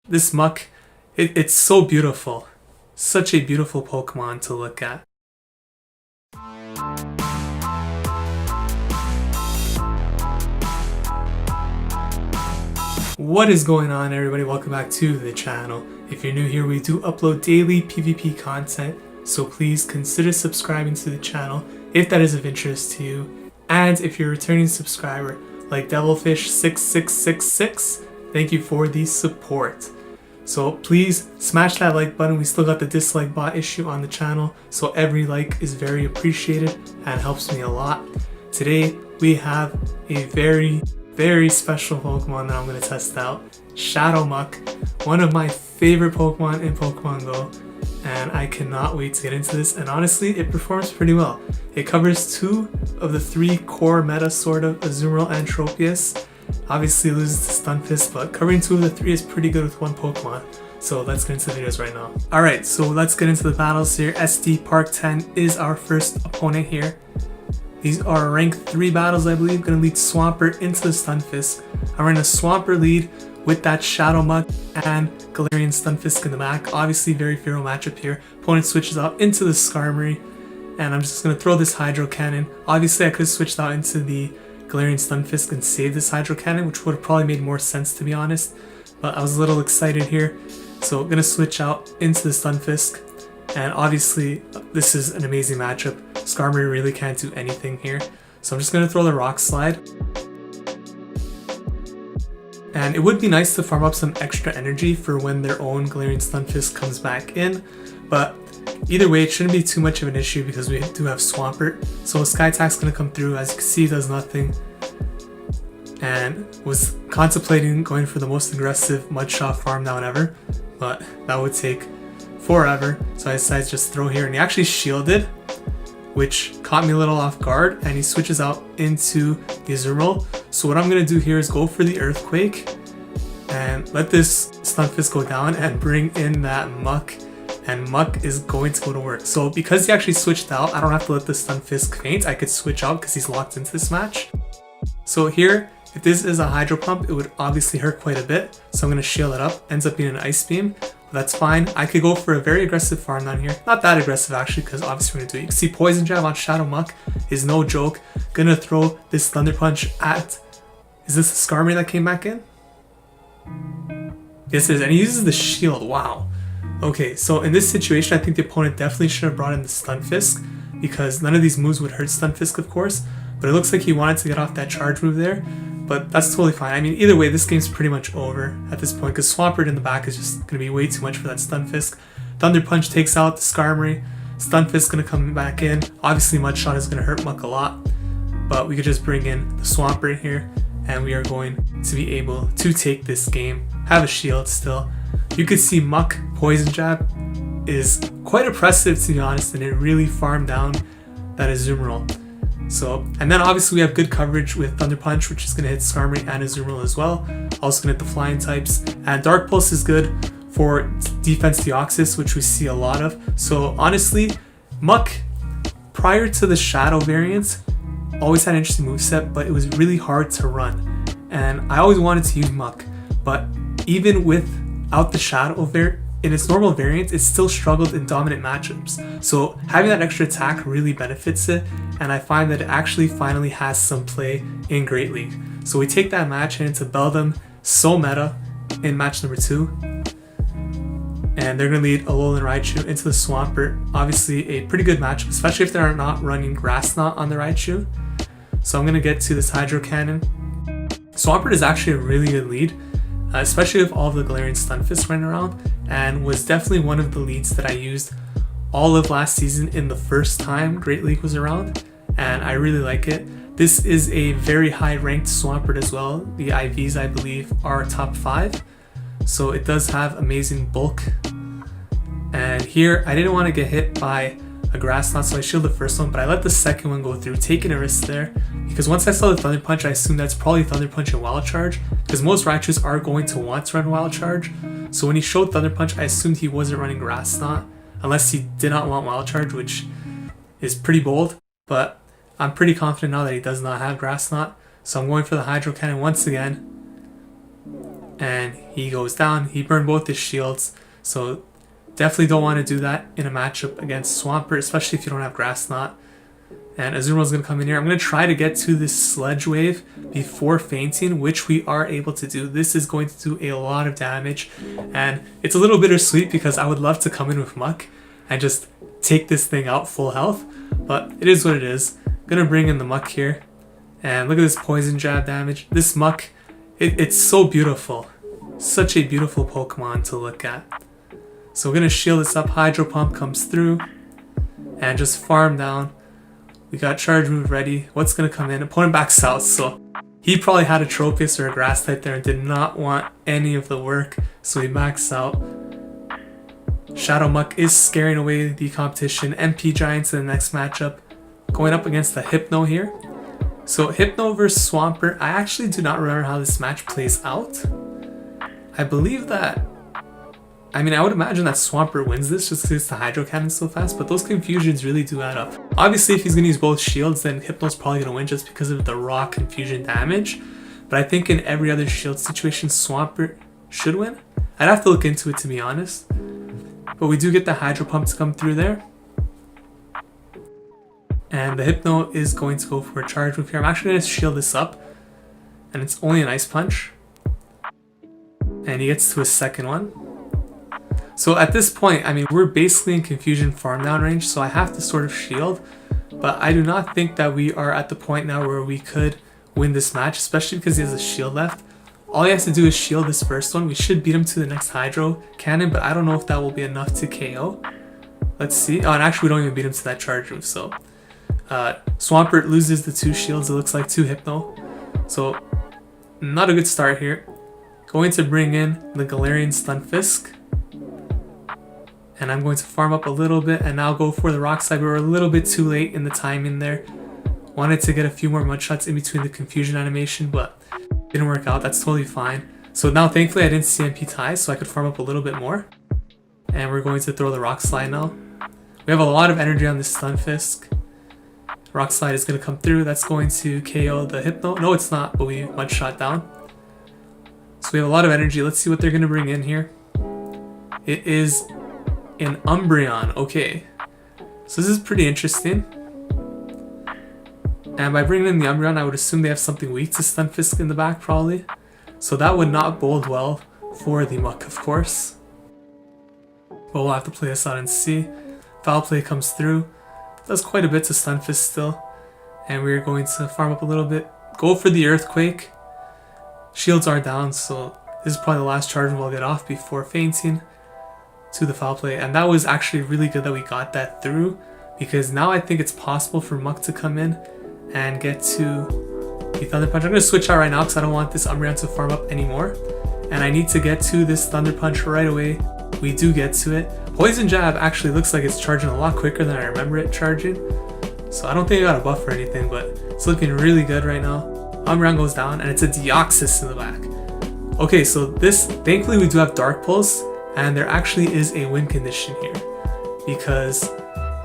This Muk, it's so beautiful. Such a beautiful Pokemon to look at. What is going on, everybody? Welcome back to the channel. If you're new here, we do upload daily PvP content, so please consider subscribing to the channel if that is of interest to you. And if you're a returning subscriber like Devilfish6666, thank you for the support. So please smash that like button. We still got the dislike bot issue on the channel, so every like is very appreciated and helps me a lot. Today we have a very special Pokemon that I'm going to test out. Shadow Muk, one of my favorite Pokemon in Pokemon Go, and I cannot wait to get into this. And honestly, it performs pretty well. It covers 2 of the 3 core meta, sort of, Azumarill and Tropius. Obviously loses to Stunfisk, but covering 2 of the 3 is pretty good with one Pokemon. So let's get into the videos right now. Alright, so let's get into the battles here. SD Park 10 is our first opponent here. These are rank 3 battles, I believe. Gonna lead Swampert into the Stunfisk. I'm running a Swampert lead with that Shadow Muk and Galarian Stunfisk in the back. Obviously very favorable matchup here. Opponent switches out into the Skarmory, and I'm just gonna throw this Hydro Cannon. Obviously I could have switched out into the Galarian Stunfisk and save this Hydro Cannon, which would have probably made more sense, to be honest, but I was a little excited here, so I'm gonna switch out into the Stunfisk. And obviously this is an amazing matchup. Skarmory really can't do anything here, so I'm just gonna throw the Rock Slide. And it would be nice to farm up some extra energy for when their own Galarian Stunfisk comes back in, but either way, it shouldn't be too much of an issue because we do have Swampert. So Sky Attack's gonna come through. As you can see, it does nothing. And was contemplating going for the most aggressive Mud Shot farm down ever, but that would take forever. So I decided to just throw here, and he actually shielded, which caught me a little off guard, and he switches out into the Azumarill. So what I'm gonna do here is go for the Earthquake and let this Stunfisk go down and bring in that Muk. And Muk is going to go to work. So because he actually switched out, I don't have to let the Stunfisk faint. I could switch out because he's locked into this match. So here, if this is a Hydro Pump, it would obviously hurt quite a bit. So I'm going to shield it up. Ends up being an Ice Beam. But that's fine. I could go for a very aggressive farm down here. Not that aggressive actually, because obviously we're going to do it. You can see Poison Jab on Shadow Muk is no joke. Gonna throw this Thunder Punch at... Is this the Skarmory that came back in? Yes, it is. And he uses the shield. Wow. Okay, so in this situation, I think the opponent definitely should have brought in the Stunfisk, because none of these moves would hurt Stunfisk, of course, but it looks like he wanted to get off that charge move there, but that's totally fine. I mean, either way, this game's pretty much over at this point, because Swampert in the back is just going to be way too much for that Stunfisk. Thunder Punch takes out the Skarmory. Stunfisk going to come back in. Obviously, Mud Shot is going to hurt Muk a lot, but we could just bring in the Swampert here, and we are going to be able to take this game. Have a shield still. You could see Muk Poison Jab is quite oppressive, to be honest, and it really farmed down that Azumarill. So, and then obviously we have good coverage with Thunder Punch, which is going to hit Skarmory and Azumarill as well. Also going to hit the flying types. And Dark Pulse is good for defense Deoxys, which we see a lot of. So honestly, Muk, prior to the Shadow variant, always had an interesting moveset, but it was really hard to run. And I always wanted to use Muk, but even without the Shadow in its normal variant, it still struggled in dominant matchups. So having that extra attack really benefits it, and I find that it actually finally has some play in Great League. So we take that match into Beldum, so meta, in match number 2. And they're going to lead Alolan Raichu into the Swampert. Obviously a pretty good matchup, especially if they're not running Grass Knot on the Raichu. So I'm going to get to this Hydro Cannon. Swampert is actually a really good lead, especially with all of the Galarian Stunfisk running around, and was definitely one of the leads that I used all of last season in the first time Great League was around, and I really like it. This is a very high ranked Swampert as well. The IVs, I believe, are top 5, so it does have amazing bulk. And here I didn't want to get hit by a Grass Knot, so I shielded the first one, but I let the second one go through, taking a risk there, because once I saw the Thunder Punch, I assumed that's probably Thunder Punch and Wild Charge, because most Raichus are going to want to run Wild Charge. So when he showed Thunder Punch, I assumed he wasn't running Grass Knot, unless he did not want Wild Charge, which is pretty bold, but I'm pretty confident now that he does not have Grass Knot. So I'm going for the Hydro Cannon once again, and He goes down. He burned both his shields. So definitely don't want to do that in a matchup against Swampert, especially if you don't have Grass Knot. And Azumarill going to come in here. I'm going to try to get to this Sludge Wave before fainting, which we are able to do. This is going to do a lot of damage. And it's a little bittersweet because I would love to come in with Muk and just take this thing out full health. But it is what it is. I'm going to bring in the Muk here. And look at this poison jab damage. This Muk, it's so beautiful. Such a beautiful Pokemon to look at. So we're going to shield this up. Hydro Pump comes through. And just farm down. We got Charge Move ready. What's going to come in? Opponent backs out, so he probably had a Tropius or a Grass type there and did not want any of the work, so he backs out. Shadow Muk is scaring away the competition. MP Giants in the next matchup. Going up against the Hypno here. So Hypno versus Swampert. I actually do not remember how this match plays out. I believe that... I mean, I would imagine that Swampert wins this just because the Hydro Cannon so fast, but those confusions really do add up. Obviously, if he's going to use both shields, then Hypno's probably going to win just because of the raw confusion damage. But I think in every other shield situation, Swampert should win. I'd have to look into it, to be honest. But we do get the Hydro Pump to come through there. And the Hypno is going to go for a Charge Move here. I'm actually going to shield this up. And it's only an Ice Punch. And he gets to his second one. So at this point, I mean, we're basically in confusion farm down range, so I have to sort of shield. But I do not think that we are at the point now where we could win this match, especially because he has a shield left. All he has to do is shield this first one. We should beat him to the next Hydro Cannon, but I don't know if that will be enough to KO. Let's see. Oh, and actually we don't even beat him to that Charge Move, so... Swampert loses the 2 shields, it looks like, to Hypno. So, not a good start here. Going to bring in the Galarian Stunfisk. And I'm going to farm up a little bit and now go for the Rock Slide. We were a little bit too late in the timing there. Wanted to get a few more mud shots in between the confusion animation, but didn't work out. That's totally fine. So now thankfully I didn't see MP ties, so I could farm up a little bit more. And we're going to throw the Rock Slide now. We have a lot of energy on this Stunfisk. Rock Slide is going to come through. That's going to KO the Hypno. No, it's not, but we mud shot down. So we have a lot of energy. Let's see what they're going to bring in here. It is an Umbreon. Okay. So this is pretty interesting. And by bringing in the Umbreon, I would assume they have something weak to Stunfisk in the back, probably. So that would not bode well for the Muk, of course. But we'll have to play this out and see. Foul Play comes through. Does quite a bit to Stunfisk still. And we're going to farm up a little bit. Go for the Earthquake. Shields are down, so this is probably the last charge we'll get off before fainting to the Foul Play. And that was actually really good that we got that through, because now I think it's possible for Muk to come in and get to the Thunder Punch. I'm going to switch out right now because I don't want this Umbreon to farm up anymore. And I need to get to this Thunder Punch right away. We do get to it. Poison Jab actually looks like it's charging a lot quicker than I remember it charging. So I don't think I got a buff or anything, but it's looking really good right now. Umbreon goes down and it's a Deoxys in the back. Okay, so this, thankfully we do have Dark Pulse, and there actually is a win condition here. Because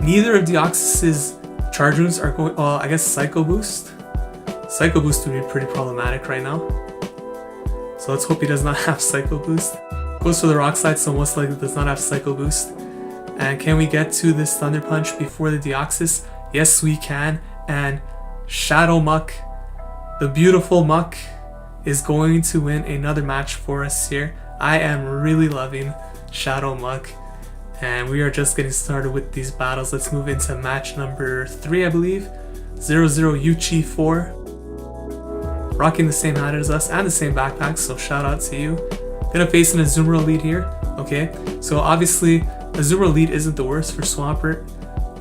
neither of Deoxys's charge moves are going, well, I guess Psycho Boost. Psycho Boost would be pretty problematic right now. So let's hope he does not have Psycho Boost. Goes for the Rock Slide, so most likely does not have Psycho Boost. And can we get to this Thunder Punch before the Deoxys? Yes, we can. And Shadow Muk, the beautiful Muk, is going to win another match for us here. I am really loving Shadow Muk. And we are just getting started with these battles. Let's move into match number 3, I believe. 00 Yuchi 4. Rocking the same hat as us and the same backpack, so shout out to you. Gonna face an Azumarill lead here. Okay, so obviously Azumarill lead isn't the worst for Swampert,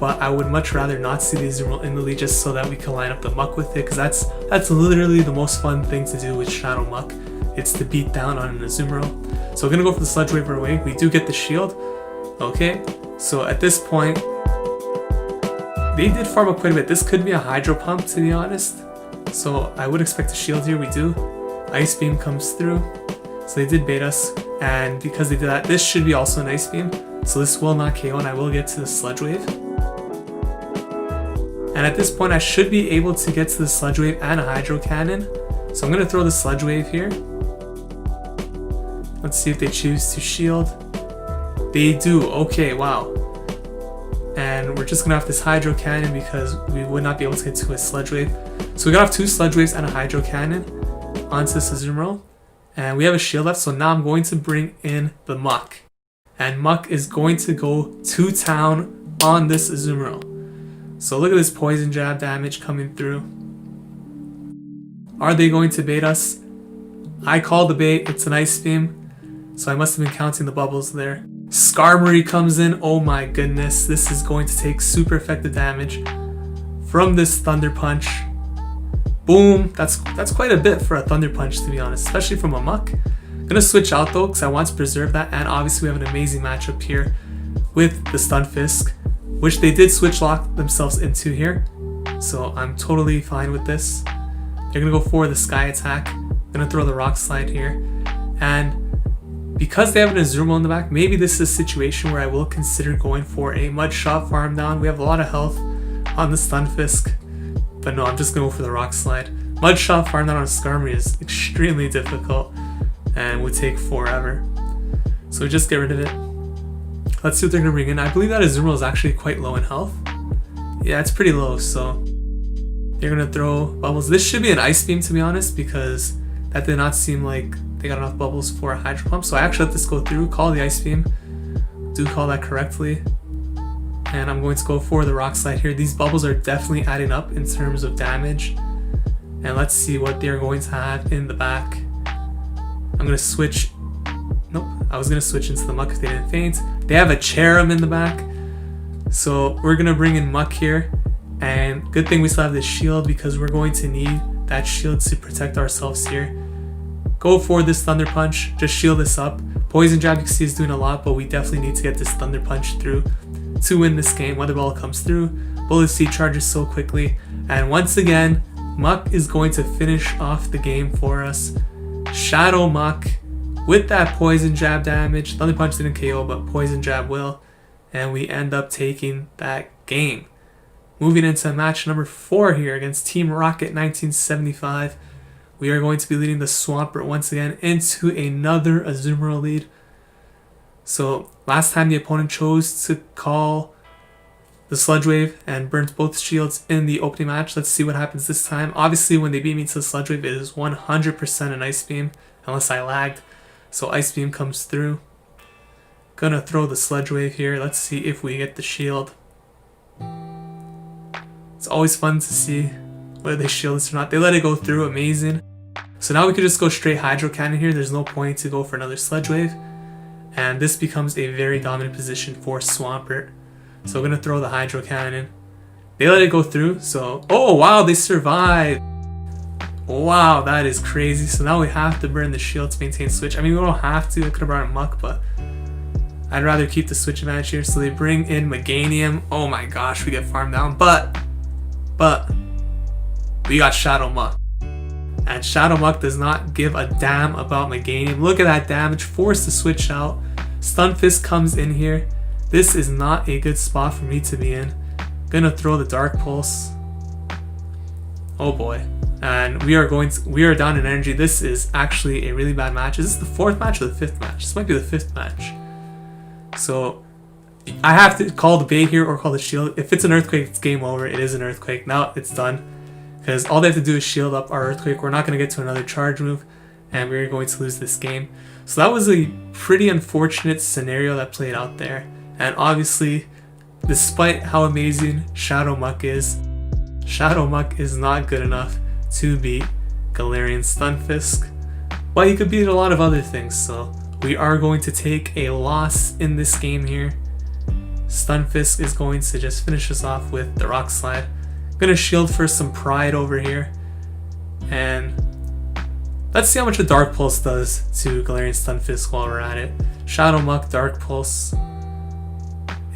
but I would much rather not see the Azumarill in the lead just so that we can line up the Muk with it, because that's literally the most fun thing to do with Shadow Muk. It's to beat down on an Azumarill. So we're gonna go for the Sludge Wave right away. We do get the shield. Okay, so at this point, they did farm up quite a bit. This could be a Hydro Pump, to be honest. So I would expect a shield here. We do. Ice Beam comes through. So they did bait us, and because they did that, this should be also an Ice Beam. So this will not KO, and I will get to the Sludge Wave. And at this point, I should be able to get to the Sludge Wave and a Hydro Cannon. So I'm going to throw the Sludge Wave here. Let's see if they choose to shield. They do. Okay, wow. And we're just gonna have this Hydro Cannon because we would not be able to get to a Sludge Wave. So we got off 2 Sludge Waves and a Hydro Cannon onto this Azumarill. And we have a shield left, so now I'm going to bring in the Muk. And Muk is going to go to town on this Azumarill. So look at this Poison Jab damage coming through. Are they going to bait us? I call the bait. It's an Ice Beam. So I must have been counting the bubbles there. Skarmory comes in. Oh my goodness. This is going to take super effective damage from this Thunder Punch. Boom. That's quite a bit for a Thunder Punch, to be honest, especially from a Muk. I'm going to switch out though because I want to preserve that. And obviously we have an amazing matchup here with the Stunfisk, which they did switch lock themselves into here. So I'm totally fine with this. They're going to go for the Sky Attack. I'm going to throw the Rock Slide here. And because they have an Azumarill in the back, maybe this is a situation where I will consider going for a Mud Shot farm down. We have a lot of health on the Stunfisk. But no, I'm just going to go for the Rock Slide. Mud Shot farm down on Skarmory is extremely difficult and would take forever. So just get rid of it. Let's see what they're going to bring in. I believe that Azumarill is actually quite low in health. Yeah, it's pretty low, so they're going to throw bubbles. This should be an Ice Beam, to be honest, because that did not seem like they got enough bubbles for a Hydro Pump. So I actually let this go through, call the Ice Beam. Do call that correctly. And I'm going to go for the Rock Slide here. These bubbles are definitely adding up in terms of damage. And let's see what they're going to have in the back. I'm going to switch. Nope, I was going to switch into the Muk if they didn't faint. They have a Cherrim in the back. So we're going to bring in Muk here. And good thing we still have this shield because we're going to need that shield to protect ourselves here. Go for this Thunder Punch. Just shield this up. Poison Jab, you can see, is doing a lot, but we definitely need to get this Thunder Punch through to win this game. Weather Ball comes through. Bullet Seed charges so quickly. And once again, Muk is going to finish off the game for us. Shadow Muk with that Poison Jab damage. Thunder Punch didn't KO, but Poison Jab will. And we end up taking that game. Moving into match number 4 here against Team Rocket 1975. We are going to be leading the Swampert once again into another Azumarill lead. So last time the opponent chose to call the Sludge Wave and burnt both shields in the opening match. Let's see what happens this time. Obviously when they beat me to the Sludge Wave, it is 100% an Ice Beam unless I lagged. So Ice Beam comes through. Gonna throw the Sludge Wave here. Let's see if we get the shield. It's always fun to see whether they shield this or not. They let it go through, amazing. So now we could just go straight Hydro Cannon here. There's no point to go for another Sludge Wave. And this becomes a very dominant position for Swampert. So we're going to throw the Hydro Cannon. They let it go through, so... Oh, wow, they survived! Wow, that is crazy. So now we have to burn the shield to maintain switch. I mean, we don't have to. I could have brought in Muk, but I'd rather keep the switch advantage here. So they bring in Meganium. Oh my gosh, we get farmed down. But we got Shadow Muk. And Shadow Muk does not give a damn about Meganium. Look at that damage. Forced to switch out. Stunfisk comes in here. This is not a good spot for me to be in. Gonna throw the Dark Pulse. Oh boy. And we are down in energy. This is actually a really bad match. Is this the 4th match or the 5th match? This might be the 5th match. So I have to call the bait here or call the shield. If it's an Earthquake, it's game over. It is an Earthquake. Now it's done. Because all they have to do is shield up our Earthquake. We're not going to get to another charge move. And we're going to lose this game. So that was a pretty unfortunate scenario that played out there. And obviously, despite how amazing Shadow Muk is not good enough to beat Galarian Stunfisk. But he could beat a lot of other things. So we are going to take a loss in this game here. Stunfisk is going to just finish us off with the Rock Slide. Gonna shield for some pride over here. And let's see how much a Dark Pulse does to Galarian Stunfisk while we're at it. Shadow Muk, Dark Pulse.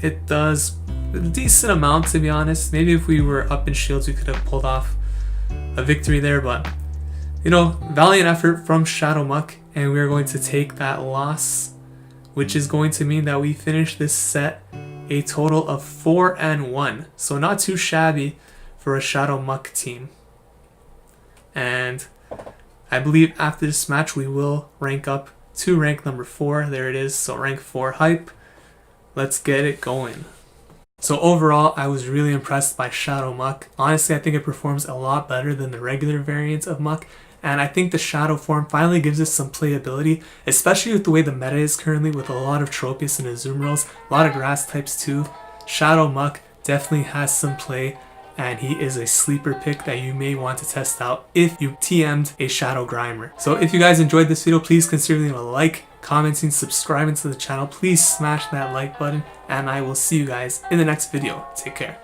It does a decent amount, to be honest. Maybe if we were up in shields, we could have pulled off a victory there. But, you know, valiant effort from Shadow Muk. And we're going to take that loss, which is going to mean that we finish this set a total of 4-1. So not too shabby for a Shadow Muk team. And I believe after this match we will rank up to rank number 4. There it is. So rank 4 hype. Let's get it going. So overall, I was really impressed by Shadow Muk. Honestly, I think it performs a lot better than the regular variants of Muk. And I think the Shadow form finally gives us some playability, especially with the way the meta is currently with a lot of Tropius and Azumarills, a lot of grass types too. Shadow Muk definitely has some play, and he is a sleeper pick that you may want to test out if you TM'd a Shadow Grimer. So if you guys enjoyed this video, please consider leaving a like, commenting, subscribing to the channel. Please smash that like button, and I will see you guys in the next video. Take care.